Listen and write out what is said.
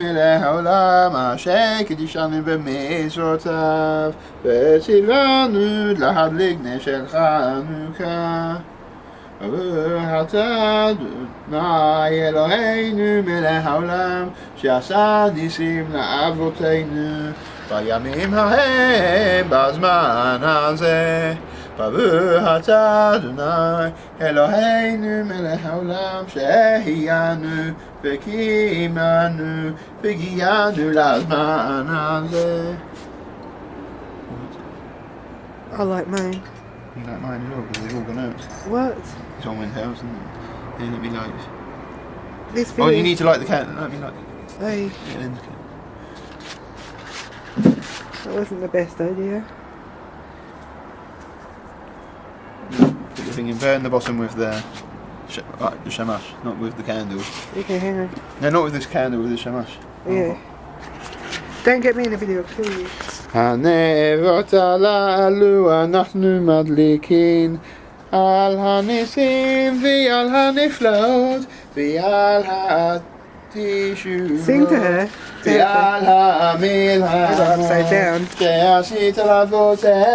מלך העולם אשר קידשנו במצוותיו וציוונו להדליק נר של חנוכה. ברוך אתה אדוני אלוהינו מלך העולם שעשה ניסים לאבותינו בימים ההם בזמן הזה. ברוך אתה אדוני אלוהינו מלך העולם שהחיינו וקיימנו והגיענו לזמן הזה. I like mine. You like mine as well because they've all gone out. What? It's on Wednesday, isn't it? Then it'll be like. This Oh, video. you need to light the candle. Let me light. Hey, Yeah, then. that wasn't the best idea. Put the thing in. Burn the bottom with the shamash, not with the candle. Okay, hang on. No, not with this candle, with the shamash. Yeah. Don't get me in the video, I'll kill you. הנרות הללו אנחנו מדליקים על הניסים ועל הנפלאות ועל התשובות Sing to her. ועל המלחמה Upside down. שעשית לאבותינו